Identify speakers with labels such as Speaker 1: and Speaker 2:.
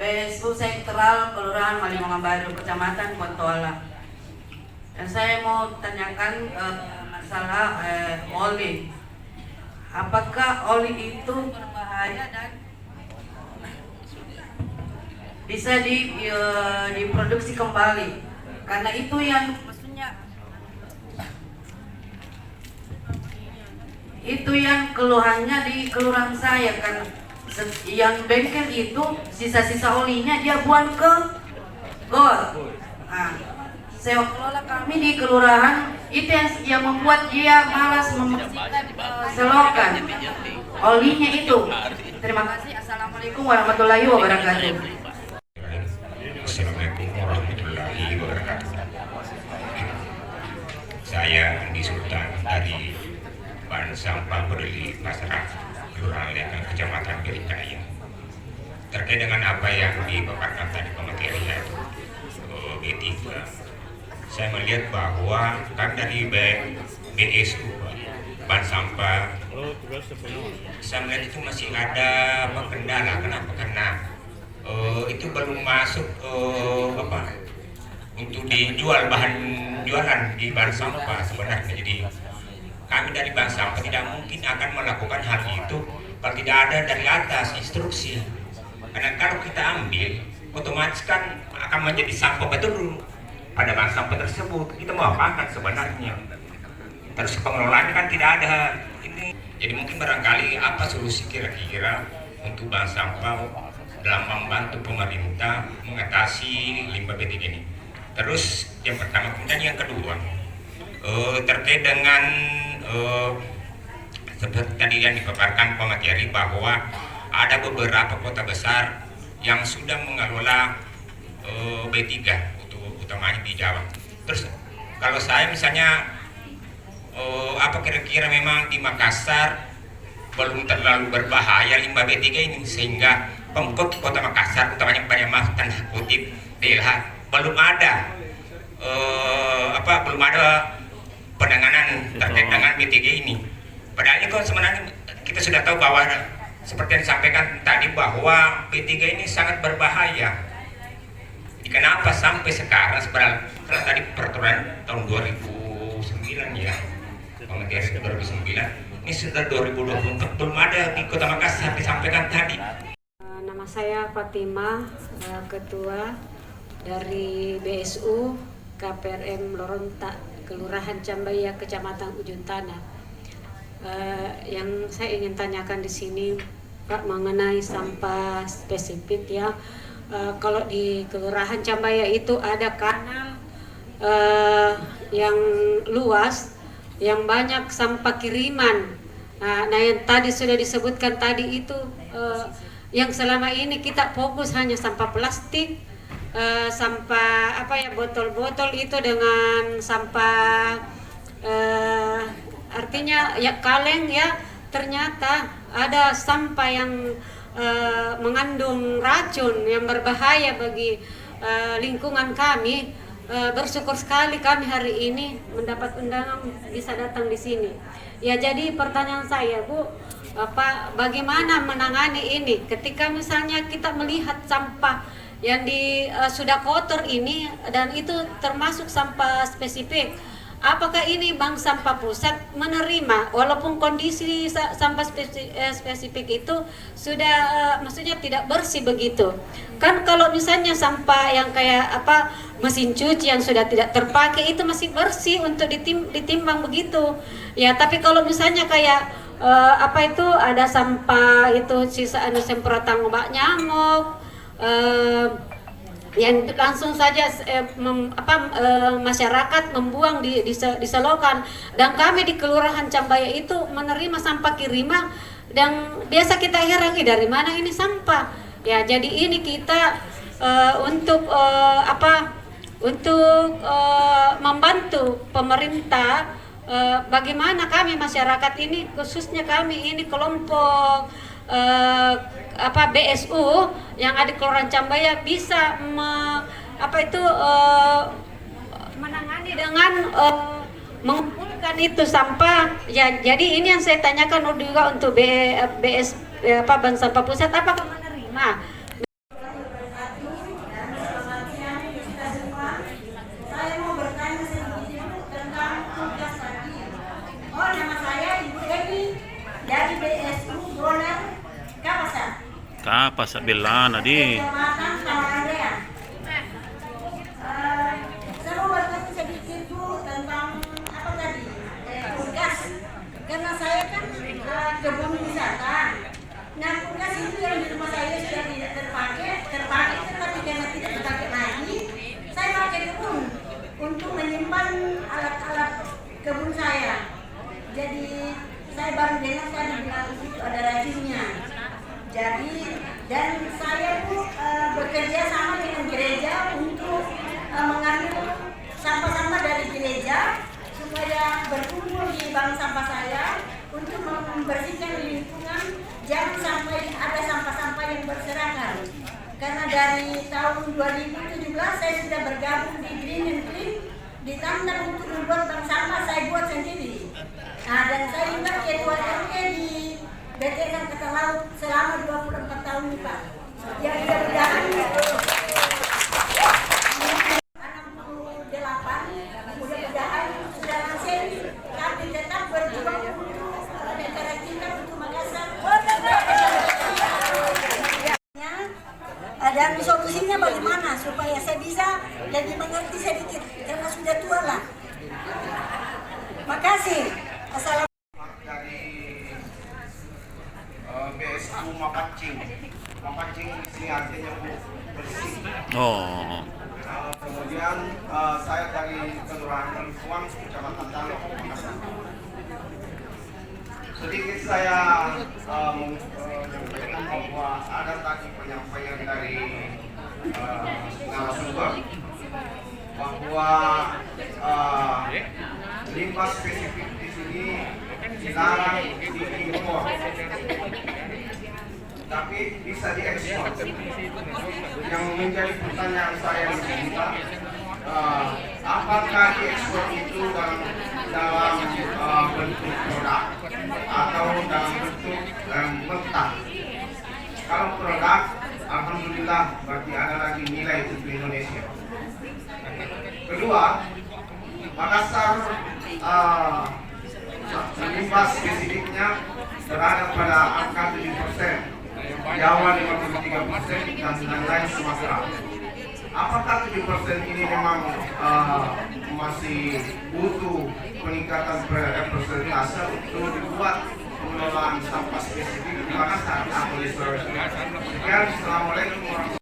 Speaker 1: BSU Sentral Kelurahan Malimangan Baru, Kecamatan Kontoala. Dan saya mau tanyakan masalah oli. Apakah oli itu berbahaya dan bisa diproduksi kembali? Karena itu yang maksudnya itu yang keluhannya di kelurahan saya kan, yang bengkel itu sisa-sisa olinya dia buang ke got. Nah, sewa kelola kami di kelurahan itu yang membuat dia malas membersihkan selokan olinya itu. Terima kasih. Assalamualaikum warahmatullahi wabarakatuh.
Speaker 2: Assalamualaikum warahmatullahi wabarakatuh. Saya Andi Sultan dari Ban Sampah Peduli Masyarakat Kelurahan Lekang, Kecamatan Gerijaya. Terkait dengan apa yang dipaparkan tadi pemateri yaitu B3, saya melihat bahwa kan dari BSU Ban Sampah, saya melihat itu masih ada kendala. Kenapa? Karena itu belum masuk untuk dijual bahan jualan di bank sampah sebenarnya. Jadi kami dari bank sampah tidak mungkin akan melakukan hal itu kalau tidak ada dari atas instruksi. Karena kalau kita ambil, otomatis kan akan menjadi sampah betul pada bank sampah tersebut. Kita mau apakan sebenarnya? Terus pengelolaannya kan tidak ada. Jadi mungkin barangkali apa solusi kira-kira untuk bank sampah dalam membantu pemerintah mengatasi limbah B3 ini. Terus yang pertama, kemudian yang kedua terkait dengan seperti tadi yang dipaparkan pemateri bahwa ada beberapa kota besar yang sudah mengelola B3 utamanya di Jawa. Terus kalau saya misalnya apa kira-kira memang di Makassar belum terlalu berbahaya limbah B3 ini sehingga Pemkot Kota Makassar utamanya banyak tanda kutip DLH belum ada penanganan terkait dengan B3 ini. Padahal kok sebenarnya kita sudah tahu bahwa seperti yang disampaikan tadi bahwa B3 ini sangat berbahaya. Kenapa sampai sekarang sebenarnya tadi peraturan tahun 2009 ya, pemateri 2009 ini sudah 2024 belum ada di Kota Makassar disampaikan tadi.
Speaker 3: Nama saya Fatimah, ketua dari BSU KPRM Loronta, Kelurahan Cambaya, Kecamatan Ujung Tanah. Yang saya ingin tanyakan di sini, Pak, mengenai sampah spesifik ya. Kalau di Kelurahan Cambaya itu ada kanal yang luas, yang banyak sampah kiriman. Nah, yang tadi sudah disebutkan tadi itu yang selama ini kita fokus hanya sampah plastik, sampah botol-botol itu dengan sampah artinya ya kaleng ya, ternyata ada sampah yang mengandung racun yang berbahaya bagi lingkungan kami. Bersyukur sekali kami hari ini mendapat undangan bisa datang di sini. Ya, jadi pertanyaan saya, Bu, bagaimana menangani ini ketika misalnya kita melihat sampah yang sudah kotor ini dan itu termasuk sampah spesifik. Apakah ini Bank Sampah Pusat menerima walaupun kondisi sampah spesifik itu sudah maksudnya tidak bersih begitu? Kan kalau misalnya sampah yang kayak mesin cuci yang sudah tidak terpakai itu masih bersih untuk ditimbang begitu. Ya, tapi kalau misalnya kayak ada sampah itu sisaan semprotan obat nyamuk, yang langsung saja masyarakat membuang di selokan, dan kami di Kelurahan Cambaya itu menerima sampah kiriman dan biasa kita heran dari mana ini sampah ya. Jadi ini kita untuk membantu pemerintah, bagaimana kami masyarakat ini, khususnya kami ini kelompok BSU yang ada di Kelurahan Cambaya bisa menangani dengan mengumpulkan itu sampah ya. Jadi ini yang saya tanyakan juga untuk Bank Sampah Pusat, apakah menerima?
Speaker 4: apa sebelah nadi?
Speaker 5: Kecamatan Tamarandea. Saya mau bertanya sedikit Bu tentang apa tadi? Kulkas. Karena saya kan kebun wisata. Nah, kulkas itu yang di rumah saya sudah tidak terpakai tetapi karena tidak terpakai lagi, saya pakai kebun untuk menyimpan alat-alat kebun saya. Jadi saya baru dengar tadi bilang itu ada racunnya. Jadi dan saya pun bekerja sama dengan gereja untuk mengambil sampah-sampah dari gereja supaya berkumpul di bank sampah saya untuk membersihkan lingkungan, jangan sampai ada sampah-sampah yang berserakan. Karena dari tahun 2017 saya sudah bergabung di Green and Clean, ditantang untuk membuat bank sampah saya buat sendiri. Nah, dan saya juga ketua RT di BTN Angkatan Laut selama 24 tahun nih Pak. Yang mudah-mudahan 68 mudah-mudahan sudah langsung, tapi tetap berjuang untuk negara kita, untuk Makassar. Dan solusinya bagaimana supaya saya bisa lebih mengerti sedikit karena sudah tua lah. Makasih. Assalamualaikum.
Speaker 6: Dari BSU Mapancing. Mapancing di sini artinya bersih.
Speaker 4: Oh.
Speaker 6: Kemudian saya dari Kelurahan Lingkungan Kecamatan Talo. Sedikit saya menyampaikan bahwa ada tadi penyampaian dari narasumber bahwa limbah spesifik di sini dilarang diimpor, tapi bisa diekspor. Yang menjadi pertanyaan saya di sini Pak, apakah diekspor itu dalam bentuk produk atau dalam bentuk mentah? Kalau produk, alhamdulillah berarti ada lagi nilai untuk Indonesia. Kedua, Makassar limbah spesifiknya berada pada angka 7%, Jawa 53% dan lain-lain Sumatera. Apakah 7% ini memang masih butuh peningkatan persentase untuk dibuat pengelolaan sampah spesifik di Makassar atau di Sulawesi? Sekian, Assalamualaikum warahmatullahi wabarakatuh.